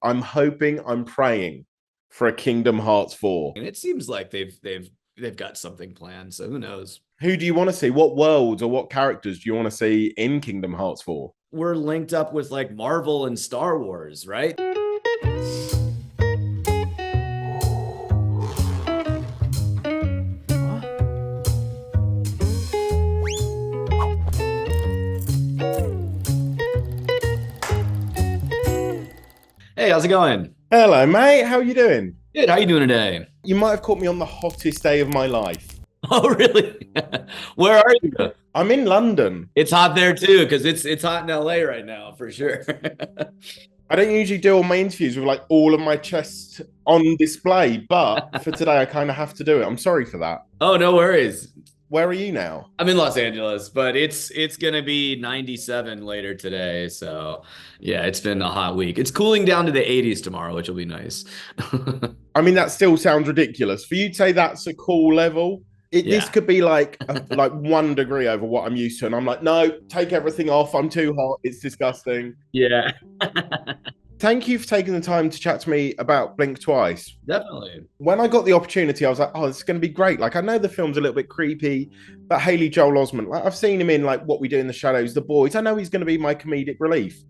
I'm hoping, I'm praying for a Kingdom Hearts 4. And it seems like they've got something planned, so who knows? Who do you want to see? What worlds or what characters do you want to see in Kingdom Hearts 4? We're linked up with like Marvel and Star Wars, right? Hey, how's it going? Hello, mate. How are you doing? Good. How you doing today? You might have caught me on the hottest day of my life. Oh, really? Where are you? I'm in London. It's hot there too, because it's hot in LA right now for sure. I don't usually do all my interviews with like all of my chest on display, but for today, I kind of have to do it. I'm sorry for that. Oh, no worries. Where are you now? I'm in Los Angeles, but it's gonna be 97 later today. So yeah, it's been a hot week. It's cooling down to the 80s tomorrow, which will be nice. I mean, that still sounds ridiculous. For you to say that's a cool level, Yeah. this could be like like 1 degree over what I'm used to. And I'm like, no, take everything off. I'm too hot. It's disgusting. Yeah. Thank you for taking the time to chat to me about Blink Twice. Definitely. When I got the opportunity, I was like, oh, this is going to be great. Like, I know the film's a little bit creepy, but Haley Joel Osment, like, I've seen him in like What We Do in the Shadows, The Boys. I know he's going to be my comedic relief.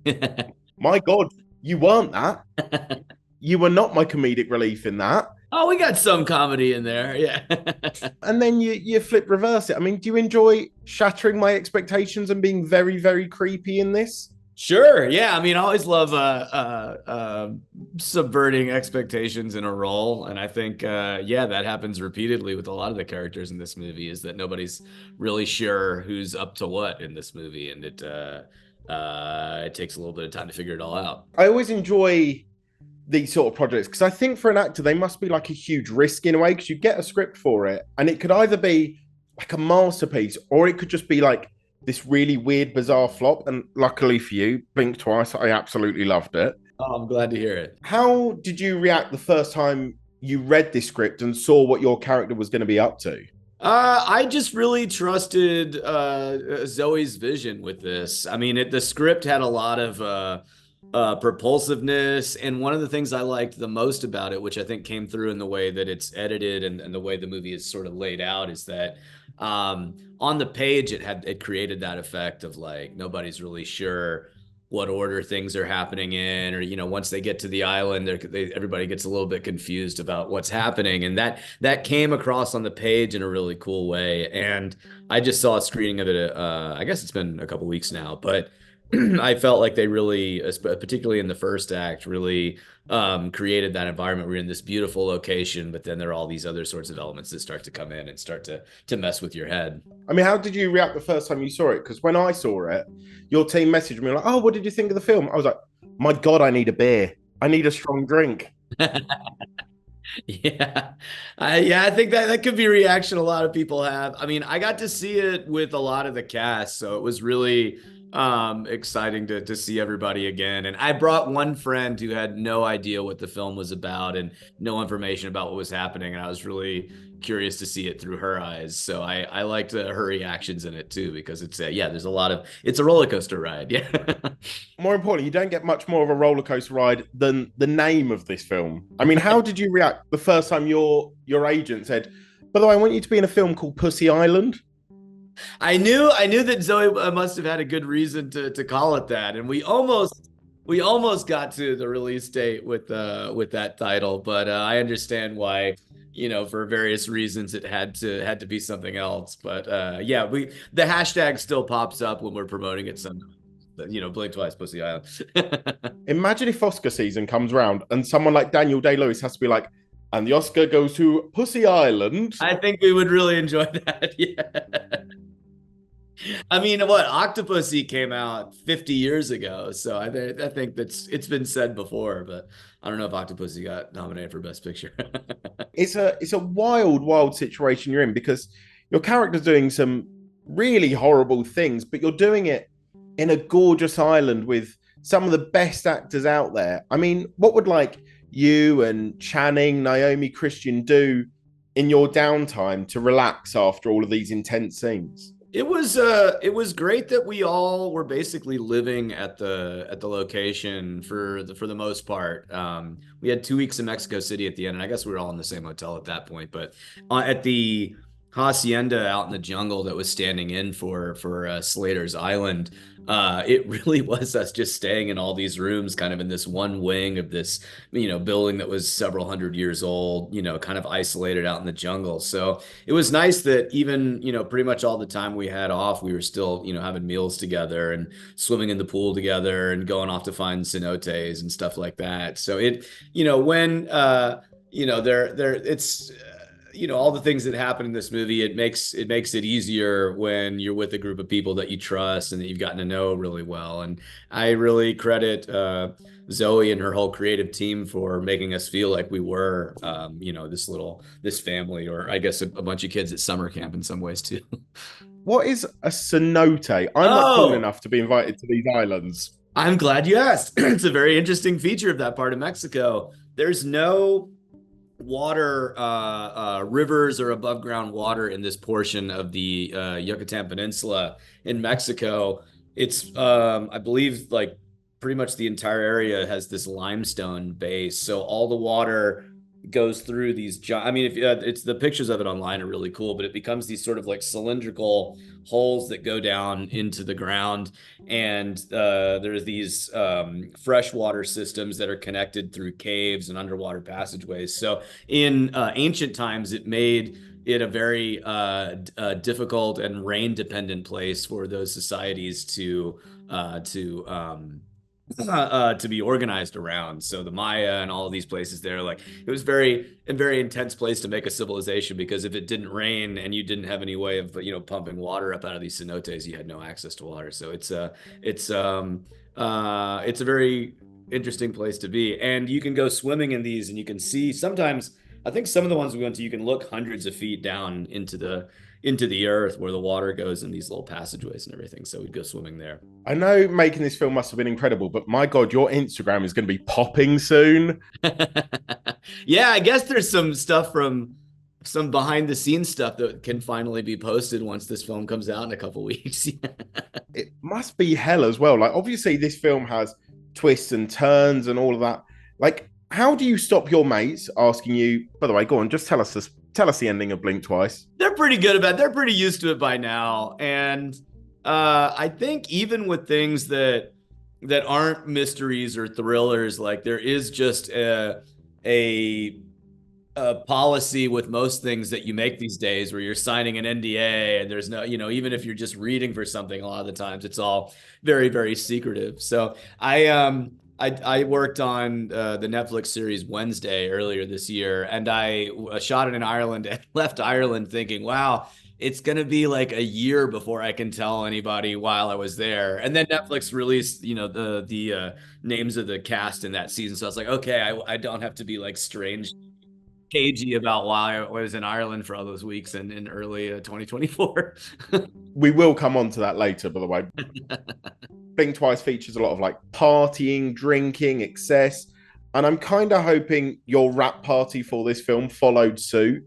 My God, you weren't that. You were not my comedic relief in that. Oh, we got some comedy in there. Yeah. And then you flip reverse it. I mean, do you enjoy shattering my expectations and being very, very creepy in this? Sure. Yeah. I mean, I always love subverting expectations in a role. And I think, yeah, that happens repeatedly with a lot of the characters in this movie is that nobody's really sure who's up to what in this movie. And it takes a little bit of time to figure it all out. I always enjoy these sort of projects because I think for an actor, they must be like a huge risk in a way because you get a script for it and it could either be like a masterpiece or it could just be like this really weird, bizarre flop. And luckily for you, Blink Twice, I absolutely loved it. Oh, I'm glad to hear it. How did you react the first time you read this script and saw what your character was going to be up to? I just really trusted Zoe's vision with this. I mean, the script had a lot of propulsiveness, and one of the things I liked the most about it, which I think came through in the way that it's edited and the way the movie is sort of laid out, is that on the page it created that effect of like nobody's really sure what order things are happening in, or once they get to the island, everybody gets a little bit confused about what's happening, and that came across on the page in a really cool way. And I just saw a screening of it. I guess it's been a couple weeks now, but I felt like they really, particularly in the first act, really created that environment. We're in this beautiful location, but then there are all these other sorts of elements that start to come in and start to mess with your head. I mean, how did you react the first time you saw it? Because when I saw it, your team messaged me like, oh, what did you think of the film? I was like, my God, I need a beer. I need a strong drink. Yeah. I think that could be a reaction a lot of people have. I mean, I got to see it with a lot of the cast, so it was really exciting to see everybody again. And I brought one friend who had no idea what the film was about and no information about what was happening, and I was really curious to see it through her eyes. So I liked her reactions in it too, because it's there's it's a roller coaster ride. Yeah. More importantly, you don't get much more of a roller coaster ride than the name of this film. I mean, how did you react the first time your agent said, by the way, I want you to be in a film called Pussy Island? I knew that Zoe must have had a good reason to call it that, and we almost got to the release date with that title, but I understand why, for various reasons it had to be something else. But yeah, the hashtag still pops up when we're promoting it sometimes. Blink Twice, Pussy Island. Imagine if Oscar season comes around and someone like Daniel Day-Lewis has to be like, and the Oscar goes to Pussy Island. I think we would really enjoy that. Yeah. I mean, Octopussy came out 50 years ago, so I think it's been said before, but I don't know if Octopussy got nominated for Best Picture. It's a wild situation you're in because your character's doing some really horrible things, but you're doing it in a gorgeous island with some of the best actors out there. I mean, what would like you and Channing, Naomi, Christian do in your downtime to relax after all of these intense scenes? It was great that we all were basically living at the location for the most part. We had 2 weeks in Mexico City at the end, and I guess we were all in the same hotel at that point. But at the hacienda out in the jungle that was standing in for Slater's Island, it really was us just staying in all these rooms, kind of in this one wing of this, building that was several hundred years old, kind of isolated out in the jungle. So it was nice that even, pretty much all the time we had off, we were still, having meals together and swimming in the pool together and going off to find cenotes and stuff like that. So it, when, it's, all the things that happen in this movie, it makes it easier when you're with a group of people that you trust and that you've gotten to know really well. And I really credit Zoe and her whole creative team for making us feel like we were, this family, or I guess a bunch of kids at summer camp in some ways too. What is a cenote? I'm not cool enough to be invited to these islands. I'm glad you asked. It's a very interesting feature of that part of Mexico. There's no water, rivers or above ground water in this portion of the Yucatan Peninsula in Mexico. It's, I believe, like pretty much the entire area has this limestone base. So all the water goes through these. I mean, if it's the pictures of it online are really cool, but it becomes these sort of like cylindrical holes that go down into the ground, and there's these freshwater systems that are connected through caves and underwater passageways. So in ancient times, it made it a very difficult and rain dependent place for those societies to be organized around. So the Maya and all of these places there, like it was a very intense place to make a civilization, because if it didn't rain and you didn't have any way of, pumping water up out of these cenotes, you had no access to water. So it's a very interesting place to be. And you can go swimming in these and you can see sometimes, I think some of the ones we went to, you can look hundreds of feet down into the earth where the water goes in these little passageways and everything. So we'd go swimming there. I know making this film must have been incredible, but my God, your Instagram is going to be popping soon. Yeah, I guess there's some stuff from some behind the scenes stuff that can finally be posted once this film comes out in a couple weeks. It must be hell as well. Like, obviously, this film has twists and turns and all of that. Like, how do you stop your mates asking you, by the way, go on, just tell us the ending of Blink Twice. They're pretty good about it. They're pretty used to it by now. And I think even with things that aren't mysteries or thrillers, like there is just a policy with most things that you make these days where you're signing an NDA and there's no, even if you're just reading for something, a lot of the times it's all very, very secretive. So I worked on the Netflix series Wednesday earlier this year, and I shot it in Ireland and left Ireland thinking, wow, it's going to be like a year before I can tell anybody while I was there. And then Netflix released, the names of the cast in that season. So I was like, okay, I don't have to be like strange, cagey about why I was in Ireland for all those weeks and in early 2024. We will come on to that later, by the way. Blink Twice features a lot of like partying, drinking, excess. And I'm kind of hoping your rap party for this film followed suit.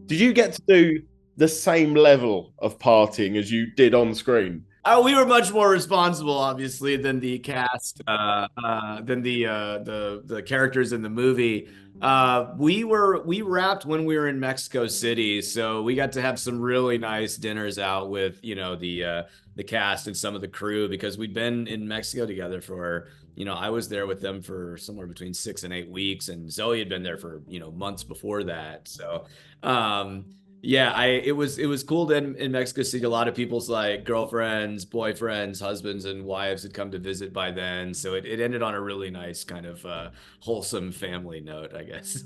Did you get to do the same level of partying as you did on screen? Oh, we were much more responsible, obviously, than the cast, than the characters in the movie. We wrapped when we were in Mexico City, so we got to have some really nice dinners out with, the cast and some of the crew, because we'd been in Mexico together for, I was there with them for somewhere between 6 and 8 weeks, and Zoe had been there for, months before that. So, yeah, it was cool in Mexico City. A lot of people's like girlfriends, boyfriends, husbands, and wives had come to visit by then. So it ended on a really nice kind of wholesome family note, I guess.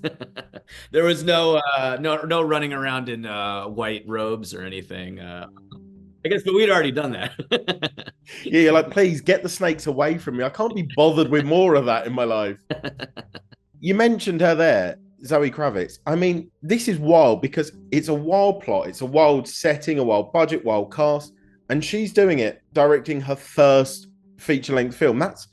There was no running around in white robes or anything. I guess, but we'd already done that. Yeah, you're like, please get the snakes away from me. I can't be bothered with more of that in my life. You mentioned her there, Zoe Kravitz. I mean, this is wild because it's a wild plot. It's a wild setting, a wild budget, wild cast. And she's doing it, directing her first feature-length film. That's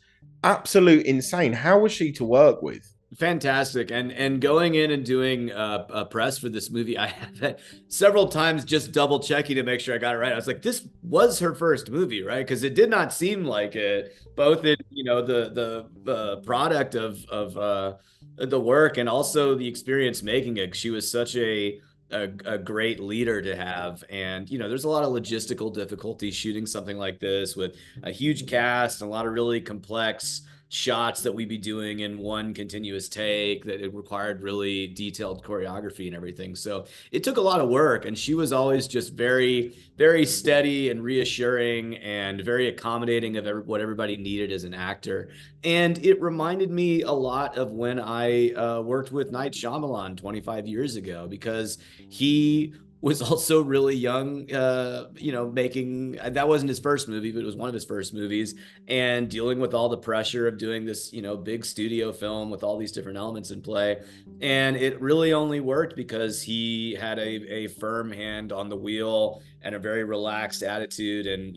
absolute insane. How was she to work with? Fantastic. And going in and doing a press for this movie, I had several times just double checking to make sure I got it right. I was like, this was her first movie, right? Because it did not seem like it, both in, the product of the work and also the experience making it. She was such a great leader to have. And, there's a lot of logistical difficulties shooting something like this with a huge cast and a lot of really complex shots that we'd be doing in one continuous take, that it required really detailed choreography and everything. So it took a lot of work, and she was always just very, very steady and reassuring and very accommodating of what everybody needed as an actor. And it reminded me a lot of when I worked with Night Shyamalan 25 years ago, because he was also really young, making, that wasn't his first movie, but it was one of his first movies, and dealing with all the pressure of doing this, big studio film with all these different elements in play. And it really only worked because he had a firm hand on the wheel and a very relaxed attitude, and,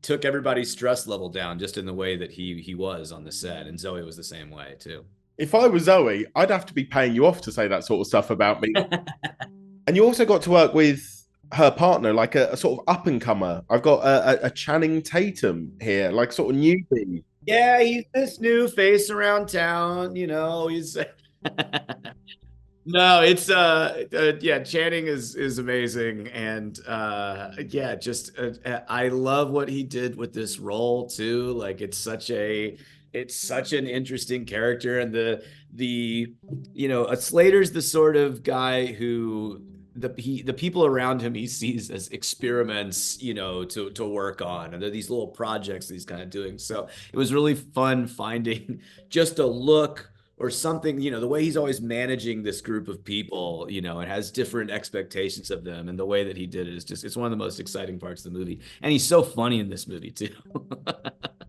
took everybody's stress level down just in the way that he was on the set. And Zoe was the same way too. If I was Zoe, I'd have to be paying you off to say that sort of stuff about me. And you also got to work with her partner, like a sort of up and comer. I've got a Channing Tatum here, like sort of newbie. Yeah, he's this new face around town, he's no, it's yeah, Channing is amazing. And yeah, just I love what he did with this role too. Like it's such an interesting character. And Slater's the sort of guy who the people around him he sees as experiments, to work on, and they're these little projects that he's kind of doing. So it was really fun finding just a look or something, the way he's always managing this group of people, and has different expectations of them, and the way that he did it is just, it's one of the most exciting parts of the movie. And he's so funny in this movie too.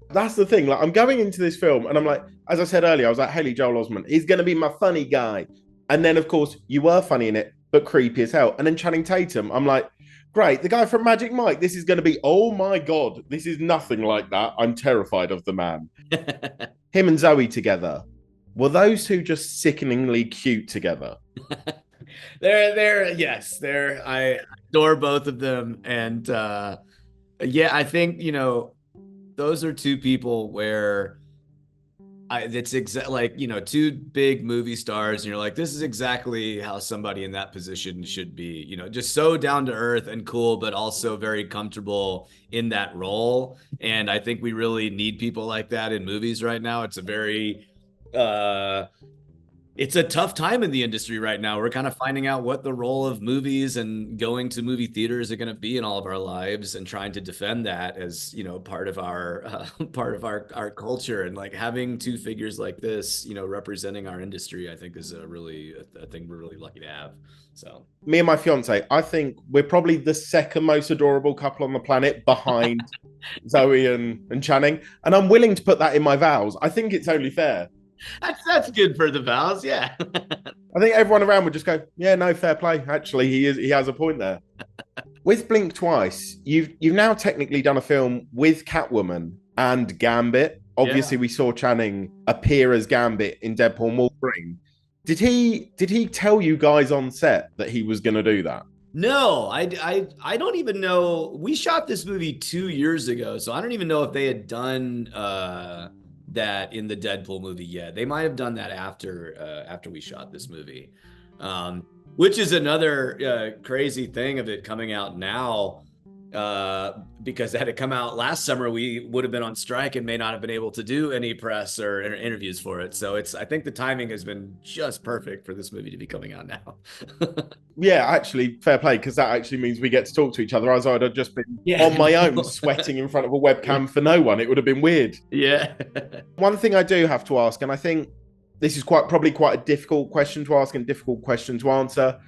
That's the thing. Like, I'm going into this film and I'm like, as I said earlier, I was like, Haley Joel Osment, he's going to be my funny guy. And then, of course, you were funny in it, but creepy as hell. And then Channing Tatum, I'm like, great, the guy from Magic Mike, this is going to be, oh my God, this is nothing like that. I'm terrified of the man. Him and Zoe together. Were those two just sickeningly cute together? I adore both of them. And yeah, I think, those are two people where it's like, two big movie stars, and you're like, this is exactly how somebody in that position should be, just so down to earth and cool, but also very comfortable in that role. And I think we really need people like that in movies right now. It's a very, it's a tough time in the industry right now. We're kind of finding out what the role of movies and going to movie theaters are going to be in all of our lives, and trying to defend that as, part of our our culture. And like having two figures like this, representing our industry, I think is a thing we're really lucky to have. So me and my fiance, I think we're probably the second most adorable couple on the planet, behind Zoe and Channing. And I'm willing to put that in my vows. I think it's only fair. That's good for the vows, yeah. I think everyone around would just go, yeah, no, fair play. Actually, he has a point there. With Blink Twice, you've now technically done a film with Catwoman and Gambit. Obviously, we saw Channing appear as Gambit in Deadpool and Wolverine. Did he tell you guys on set that he was going to do that? No, I don't even know. We shot this movie 2 years ago, so I don't even know if they had done that in the Deadpool movie yet. They might have done that after we shot this movie, which is another crazy thing of it coming out now. Because had it come out last summer, we would have been on strike and may not have been able to do any press or interviews for it. So I think the timing has been just perfect for this movie to be coming out now. Yeah, actually, fair play, because that actually means we get to talk to each other. As I'd have just been on my own, sweating in front of a webcam for no one. It would have been weird. Yeah. One thing I do have to ask, and I think this is probably quite a difficult question to ask and difficult question to answer,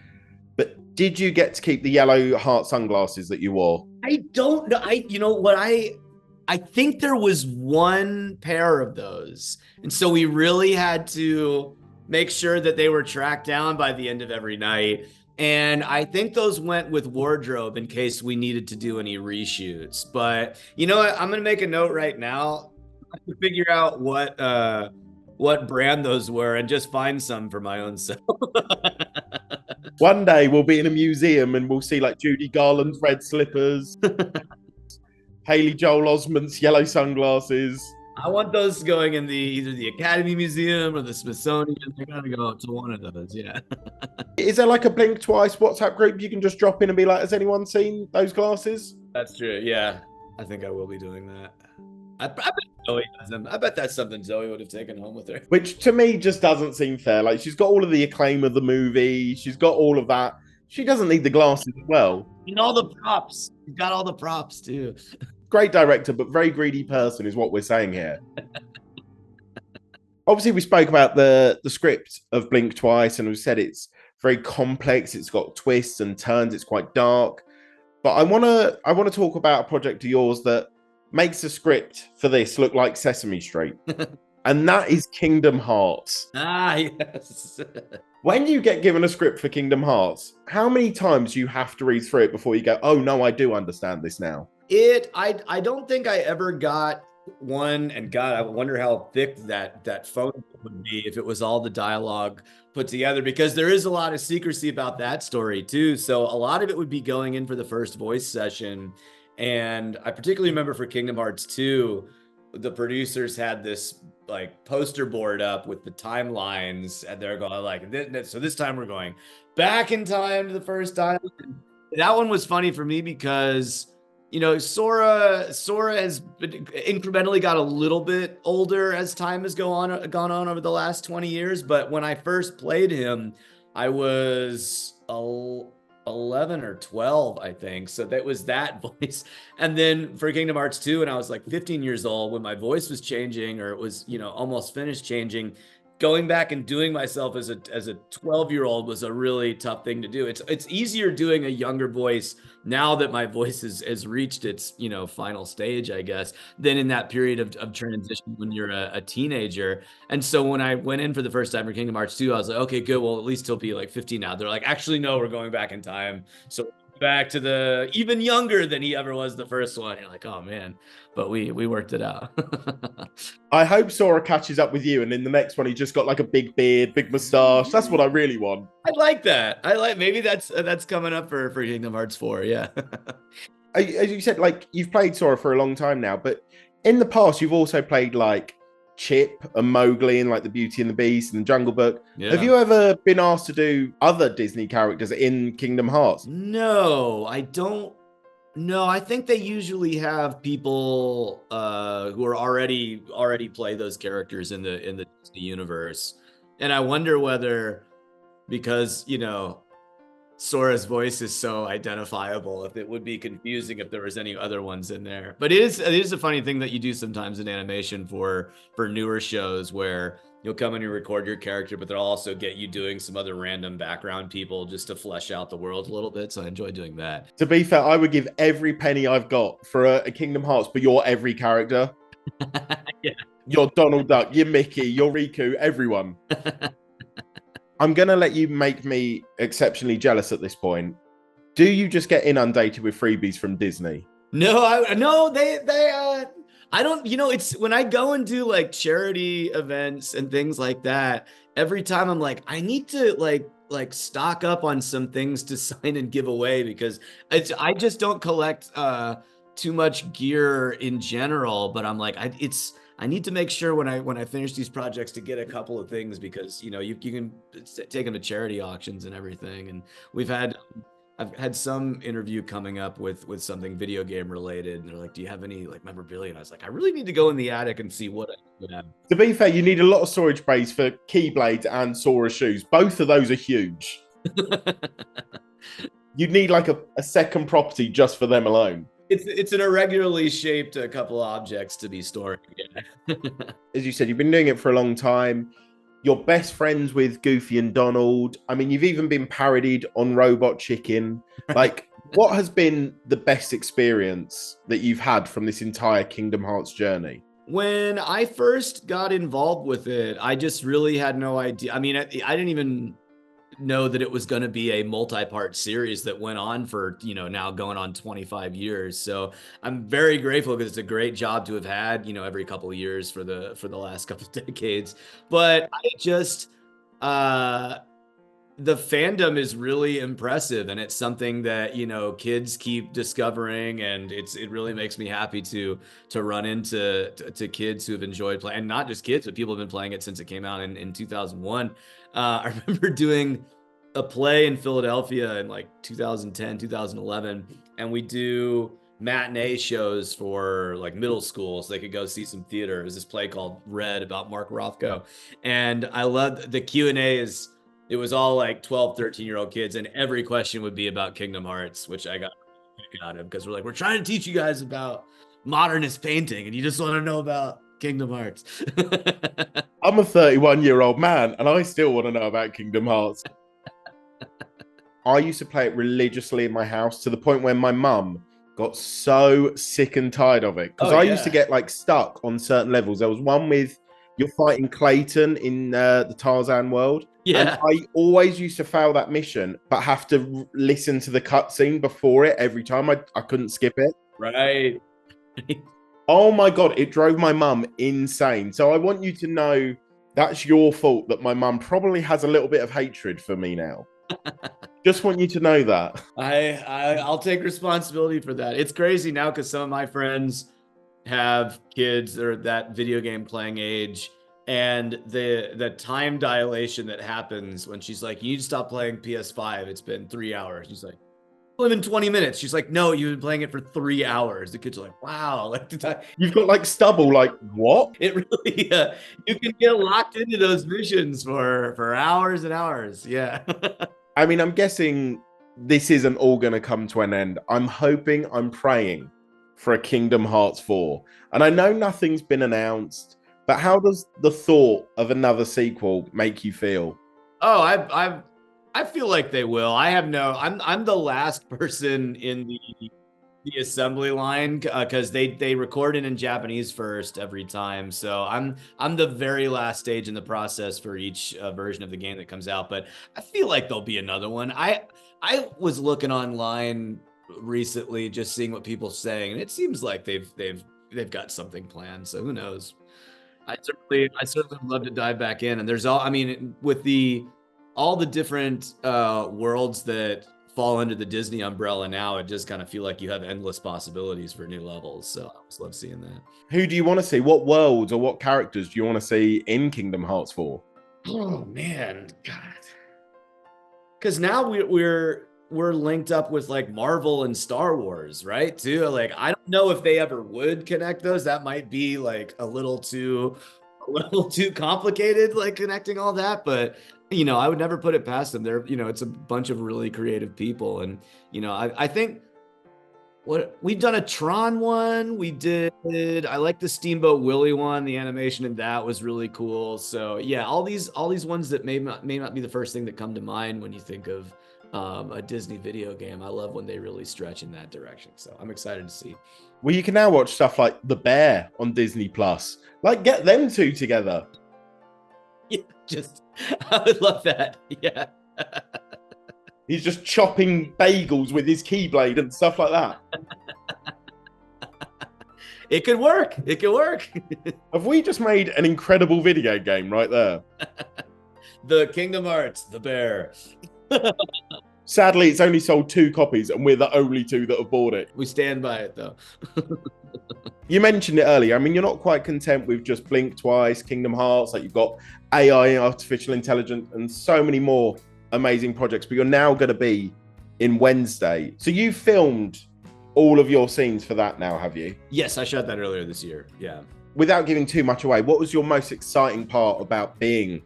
but did you get to keep the yellow heart sunglasses that you wore? I don't know. I think there was one pair of those. And so we really had to make sure that they were tracked down by the end of every night. And I think those went with wardrobe in case we needed to do any reshoots. But you know what? I'm going to make a note right now to figure out what what brand those were and just find some for my own self. One day we'll be in a museum and we'll see like Judy Garland's red slippers, Haley Joel Osment's yellow sunglasses. I want those going in either the Academy Museum or the Smithsonian. They're gonna go to one of those, yeah. Is there like a Blink Twice WhatsApp group you can just drop in and be like, has anyone seen those glasses? That's true, yeah. I think I will be doing that. I bet Zoe has them. I bet that's something Zoe would have taken home with her. Which to me just doesn't seem fair. Like, she's got all of the acclaim of the movie. She's got all of that. She doesn't need the glasses as well. And all the props. She's got all the props too. Great director, but very greedy person is what we're saying here. Obviously, we spoke about the script of Blink Twice, and we said it's very complex. It's got twists and turns. It's quite dark. But I wanna talk about a project of yours that makes the script for this look like Sesame Street. And that is Kingdom Hearts. Ah, yes. When you get given a script for Kingdom Hearts, how many times do you have to read through it before you go, oh no, I do understand this now? I don't think I ever got one, and God, I wonder how thick that phone would be if it was all the dialogue put together, because there is a lot of secrecy about that story too. So a lot of it would be going in for the first voice session. And I particularly remember for Kingdom Hearts 2, the producers had this like poster board up with the timelines, and they're going like, so this time we're going back in time to the first time. That one was funny for me because, you know, Sora has incrementally got a little bit older as time has gone on over the last 20 years. But when I first played him, I was 11 or 12, I think. So that was that voice. And then for Kingdom Hearts 2, and I was like 15 years old when my voice was changing, or it was, you know, almost finished changing. Going back and doing myself as a 12-year-old was a really tough thing to do. It's easier doing a younger voice now that my voice has reached its, you know, final stage, I guess, than in that period of transition when you're a teenager. And so when I went in for the first time for Kingdom Hearts 2, I was like, okay, good. Well, at least he'll be like 15 now. They're like, actually, no, we're going back in time. So back to the even younger than he ever was the first one. You're like, oh man, but we worked it out. I hope Sora catches up with you, and in the next one he just got like a big beard, big mustache. That's what I really want. I like that. Maybe that's coming up for Kingdom Hearts 4. Yeah. As you said, like, you've played Sora for a long time now, but in the past you've also played like Chip and Mowgli and like the Beauty and the Beast and the Jungle Book. Yeah. Have you ever been asked to do other Disney characters in Kingdom Hearts? No, I don't. No, I think they usually have people who are already play those characters in the Disney universe. And I wonder whether, because, you know, Sora's voice is so identifiable, if it would be confusing if there was any other ones in there. But it is a funny thing that you do sometimes in animation for newer shows, where you'll come and you record your character, but they'll also get you doing some other random background people just to flesh out the world a little bit. So I enjoy doing that. To be fair, I would give every penny I've got for a Kingdom Hearts, but you're every character. Yeah. You're Donald Duck, you're Mickey, you're Riku, everyone. I'm going to let you make me exceptionally jealous at this point. Do you just get inundated with freebies from Disney? No, they I don't, you know, it's when I go and do like charity events and things like that, every time I'm like, I need to like stock up on some things to sign and give away, because I just don't collect too much gear in general, but I'm like, I need to make sure when I finish these projects to get a couple of things, because, you know, you can take them to charity auctions and everything. And I've had some interview coming up with something video game related, and they're like, do you have any like memorabilia? And I was like, I really need to go in the attic and see what I have. To be fair, you need a lot of storage space for Keyblades and Sora shoes. Both of those are huge. You'd need like a second property just for them alone. It's an irregularly shaped a couple of objects to be stored. Yeah. As you said, you've been doing it for a long time. You're best friends with Goofy and Donald. I mean, you've even been parodied on Robot Chicken. Like, what has been the best experience that you've had from this entire Kingdom Hearts journey? When I first got involved with it, I just really had no idea. I mean, I didn't even know that it was going to be a multi-part series that went on for, now going on 25 years. So I'm very grateful because it's a great job to have had, every couple of years for the last couple of decades. But I just, the fandom is really impressive, and it's something that kids keep discovering, and it really makes me happy to run into kids who have enjoyed playing, and not just kids, but people have been playing it since it came out in 2001. I remember doing a play in Philadelphia in like 2010, 2011, and we do matinee shows for like middle school so they could go see some theater. It was this play called Red about Mark Rothko, and I loved the Q&A. It was all like 12, 13-year-old kids, and every question would be about Kingdom Hearts, which I got out of because we're like, we're trying to teach you guys about modernist painting, and you just want to know about Kingdom Hearts. I'm a 31-year-old man, and I still want to know about Kingdom Hearts. I used to play it religiously in my house to the point where my mum got so sick and tired of it because I used to get like stuck on certain levels. There was one with you're fighting Clayton in the Tarzan world. Yeah. And I always used to fail that mission, but have to listen to the cutscene before it every time. I couldn't skip it. Right. Oh my God, it drove my mum insane. So I want you to know that's your fault that my mum probably has a little bit of hatred for me now. Just want you to know that. I'll take responsibility for that. It's crazy now because some of my friends have kids that are that video game playing age, and the time dilation that happens when she's like, you need to stop playing PS5. It's been 3 hours. She's like, well, in 20 minutes. She's like, no, you've been playing it for 3 hours. The kids are like, wow. Like you've got like stubble. Like what? It really, you can get locked into those missions for hours and hours. Yeah. I mean, I'm guessing this isn't all going to come to an end. I'm hoping, I'm praying for a Kingdom Hearts 4. And I know nothing's been announced, but how does the thought of another sequel make you feel? Oh, I feel like they will. I'm the last person in the assembly line because they record it in Japanese first every time. So I'm the very last stage in the process for each version of the game that comes out. But I feel like there'll be another one. I was looking online recently, just seeing what people saying, and it seems like they've got something planned. So who knows? I certainly would love to dive back in. And there's with all the different worlds that fall under the Disney umbrella now, it just kind of feel like you have endless possibilities for new levels. So I just love seeing that. Who do you want to see? What worlds or what characters do you want to see in Kingdom Hearts 4? Oh man, God. Because now we're linked up with like Marvel and Star Wars, right? Too. Like, I don't know if they ever would connect those. That might be like a little too complicated, like connecting all that. But I would never put it past them. They're, it's a bunch of really creative people. And, I think we've done a Tron one. I like the Steamboat Willie one. The animation in that was really cool. So yeah, all these ones that may not be the first thing that come to mind when you think of a Disney video game. I love when they really stretch in that direction. So I'm excited to see. Well, you can now watch stuff like The Bear on Disney Plus. Like, get them two together. Yeah, I would love that. Yeah. He's just chopping bagels with his keyblade and stuff like that. It could work. Have we just made an incredible video game right there? The Kingdom Hearts, The Bear. Sadly, it's only sold 2 copies, and we're the only 2 that have bought it. We stand by it, though. You mentioned it earlier. I mean, you're not quite content with just Blink Twice, Kingdom Hearts. Like, you've got AI, artificial intelligence, and so many more amazing projects. But you're now going to be in Wednesday. So you filmed all of your scenes for that now, have you? Yes, I shot that earlier this year. Yeah. Without giving too much away, what was your most exciting part about being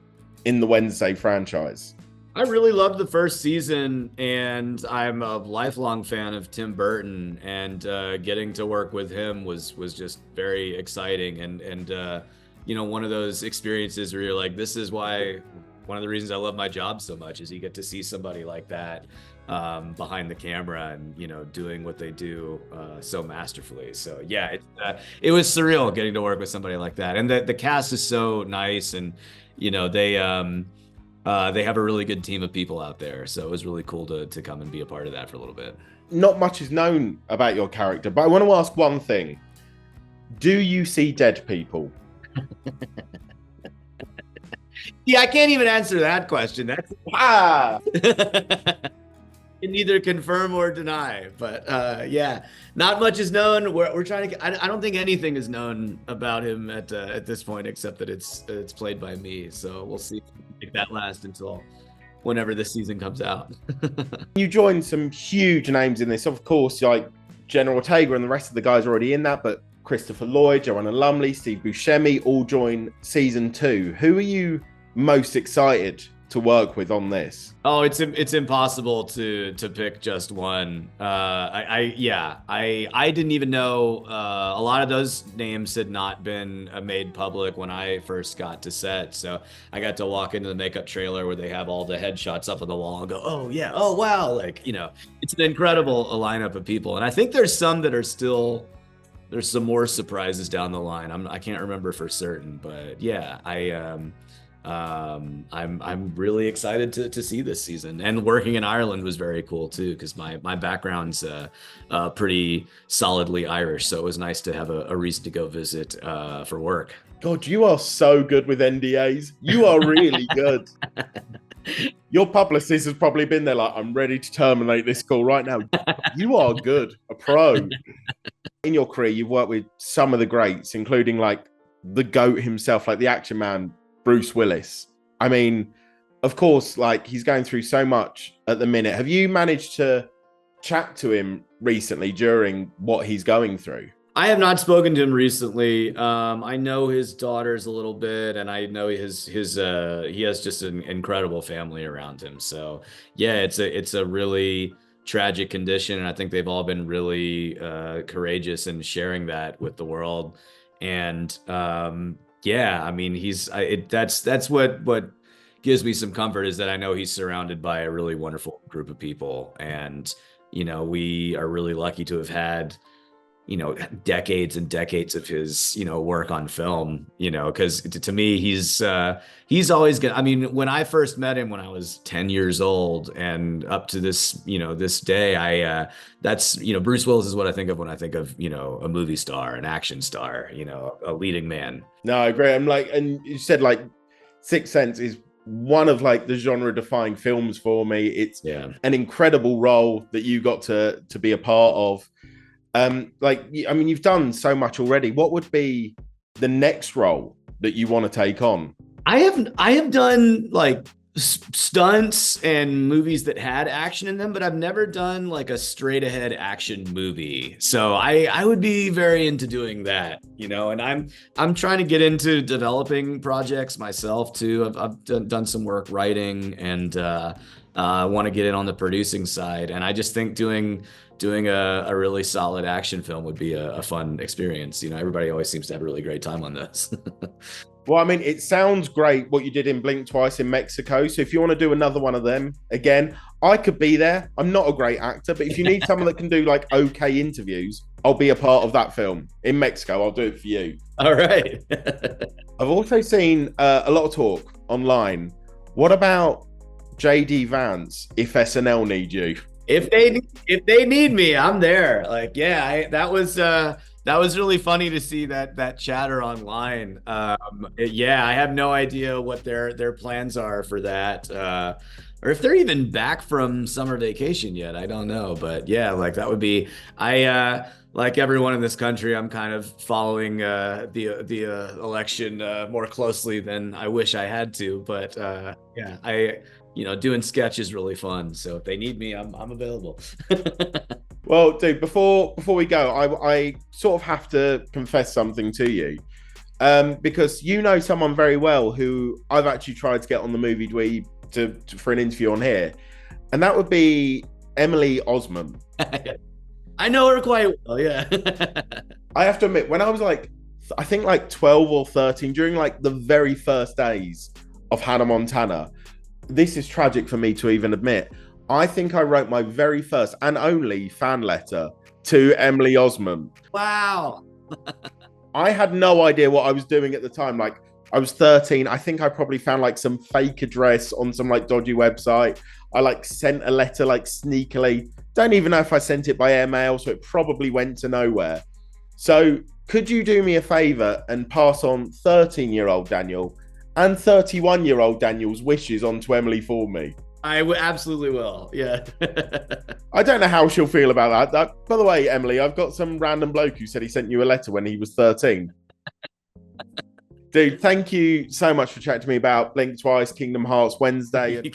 in the Wednesday franchise? I really loved the first season, and I'm a lifelong fan of Tim Burton, and getting to work with him was just very exciting, and one of those experiences where you're like, this is why one of the reasons I love my job so much is you get to see somebody like that behind the camera and doing what they do so masterfully. So yeah, it was surreal getting to work with somebody like that, and the cast is so nice, and they They have a really good team of people out there, so it was really cool to come and be a part of that for a little bit. Not much is known about your character, but I want to ask one thing. Do you see dead people? Yeah, I can't even answer that question. That's can neither confirm or deny. But yeah, not much is known. We're trying to. I don't think anything is known about him at this point, except that it's played by me. So we'll see if we can make that last until whenever this season comes out. You joined some huge names in this, of course, like Jenna Ortega and the rest of the guys already in that, but Christopher Lloyd, Joanna Lumley, Steve Buscemi all join season 2. Who are you most excited to work with on this? Oh, it's impossible to pick just one. I didn't even know a lot of those names had not been made public when I first got to set. So I got to walk into the makeup trailer where they have all the headshots up on the wall and go, oh yeah, oh wow, like, you know, it's an incredible lineup of people. And I think there's some that are still, there's some more surprises down the line. I can't remember for certain, but yeah, I'm really excited to see this season, and working in Ireland was very cool too, because my background's pretty solidly Irish, so it was nice to have a reason to go visit for work. God, you are so good with NDAs. You are really good. Your publicist has probably been there like, I'm ready to terminate this call right now. You are good, a pro. In your career, you've worked with some of the greats, including like the GOAT himself, like the Action Man, Bruce Willis. I mean, of course, like he's going through so much at the minute. Have you managed to chat to him recently during what he's going through? I have not spoken to him recently. I know his daughters a little bit, and I know he has just an incredible family around him. So yeah, it's a really tragic condition, and I think they've all been really courageous in sharing that with the world. And yeah, I mean, that's what gives me some comfort, is that I know he's surrounded by a really wonderful group of people. And, you know, we are really lucky to have had, you know, decades and decades of his, you know, work on film, you know, because to me, he's always good. I mean, when I first met him when I was 10 years old and up to this, you know, this day, that's, you know, Bruce Willis is what I think of when I think of, you know, a movie star, an action star, you know, a leading man. No, I agree. I'm like, and you said like Sixth Sense is one of like the genre defining films for me. It's an incredible role that you got to be a part of. Like, I mean, you've done so much already. What would be the next role that you want to take on? I have done like stunts and movies that had action in them, but I've never done like a straight ahead action movie. So I would be very into doing that, you know, and I'm trying to get into developing projects myself too. I've done some work writing, and I want to get in on the producing side. And I just think doing a really solid action film would be a fun experience. You know, everybody always seems to have a really great time on this. Well, I mean, it sounds great what you did in Blink Twice in Mexico. So if you want to do another one of them, again, I could be there. I'm not a great actor, but if you need someone that can do like okay interviews, I'll be a part of that film in Mexico. I'll do it for you. All right. I've also seen a lot of talk online. What about JD Vance if SNL need you? If they need me, I'm there. Like, yeah, that was really funny to see that chatter online. Yeah, I have no idea what their plans are for that, or if they're even back from summer vacation yet. I don't know, but yeah, like that would be. Like everyone in this country, I'm kind of following the election more closely than I wish I had to. But yeah, you know, doing sketch is really fun. So if they need me, I'm available. Well, dude, before we go, I sort of have to confess something to you, because you know someone very well who I've actually tried to get on the movie Dweeb for an interview on here, and that would be Emily Osment. I know her quite well, yeah. I have to admit, when I was like, I think like 12 or 13, during like the very first days of Hannah Montana, this is tragic for me to even admit, I think I wrote my very first and only fan letter to Emily Osment. Wow. I had no idea what I was doing at the time. Like, I was 13. I think I probably found like some fake address on some like dodgy website. I like sent a letter like sneakily. Don't even know if I sent it by email, so it probably went to nowhere. So could you do me a favor and pass on 13-year-old Daniel and 31-year-old Daniel's wishes on to Emily for me? Absolutely will. Yeah. I don't know how she'll feel about that. By the way, Emily, I've got some random bloke who said he sent you a letter when he was 13. Dude, thank you so much for chatting to me about Blink Twice, Kingdom Hearts Wednesday.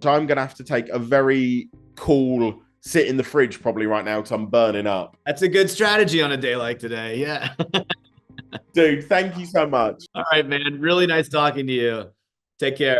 So I'm going to have to take a very cool sit in the fridge probably right now because I'm burning up. That's a good strategy on a day like today. Yeah. Dude, thank you so much. All right, man. Really nice talking to you. Take care.